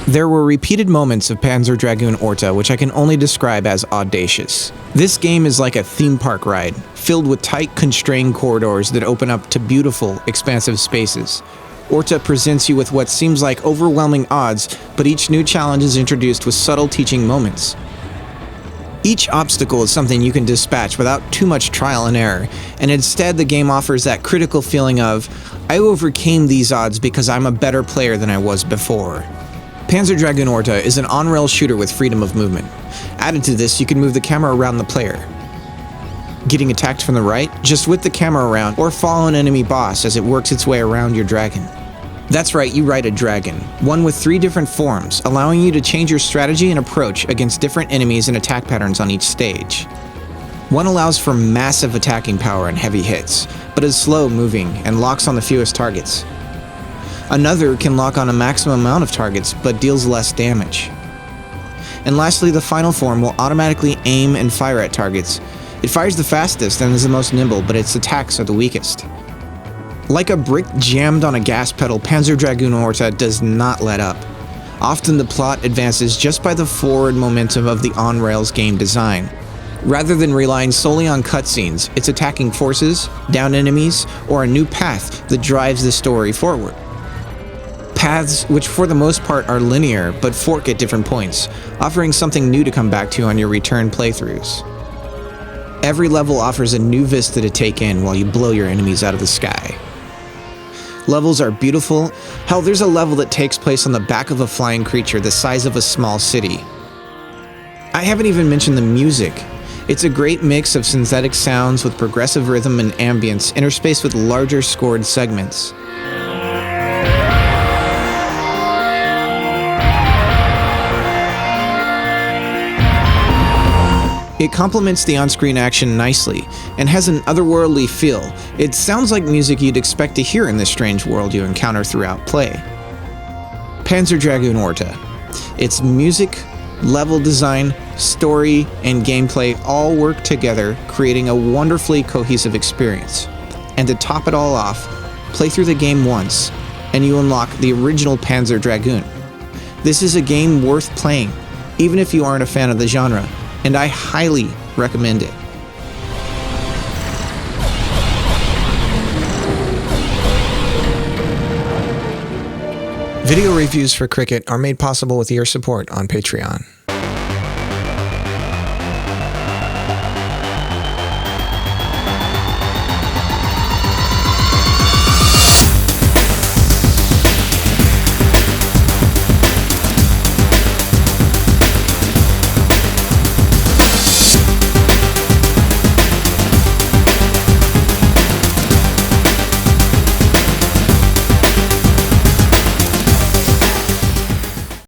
There were repeated moments of Panzer Dragoon Orta which I can only describe as audacious. This game is like a theme park ride, filled with tight, constrained corridors that open up to beautiful, expansive spaces. Orta presents you with what seems like overwhelming odds, but each new challenge is introduced with subtle teaching moments. Each obstacle is something you can dispatch without too much trial and error, and instead the game offers that critical feeling of, I overcame these odds because I'm a better player than I was before. Panzer Dragoon Orta is an on-rail shooter with freedom of movement. Added to this, you can move the camera around the player. Getting attacked from the right? Just whip the camera around or follow an enemy boss as it works its way around your dragon. That's right, you ride a dragon, one with 3 different forms, allowing you to change your strategy and approach against different enemies and attack patterns on each stage. One allows for massive attacking power and heavy hits, but is slow moving and locks on the fewest targets. Another can lock on a maximum amount of targets, but deals less damage. And lastly, the final form will automatically aim and fire at targets. It fires the fastest and is the most nimble, but its attacks are the weakest. Like a brick jammed on a gas pedal, Panzer Dragoon Orta does not let up. Often the plot advances just by the forward momentum of the on-rails game design. Rather than relying solely on cutscenes, it's attacking forces, down enemies, or a new path that drives the story forward. Paths which for the most part are linear but fork at different points, offering something new to come back to on your return playthroughs. Every level offers a new vista to take in while you blow your enemies out of the sky. Levels are beautiful. Hell, there's a level that takes place on the back of a flying creature the size of a small city. I haven't even mentioned the music. It's a great mix of synthetic sounds with progressive rhythm and ambience interspaced with larger scored segments. It complements the on-screen action nicely, and has an otherworldly feel. It sounds like music you'd expect to hear in this strange world you encounter throughout play. Panzer Dragoon Orta. Its music, level design, story, and gameplay all work together, creating a wonderfully cohesive experience. And to top it all off, play through the game once, and you unlock the original Panzer Dragoon. This is a game worth playing, even if you aren't a fan of the genre, and I highly recommend it. Video reviews for Cricket are made possible with your support on Patreon.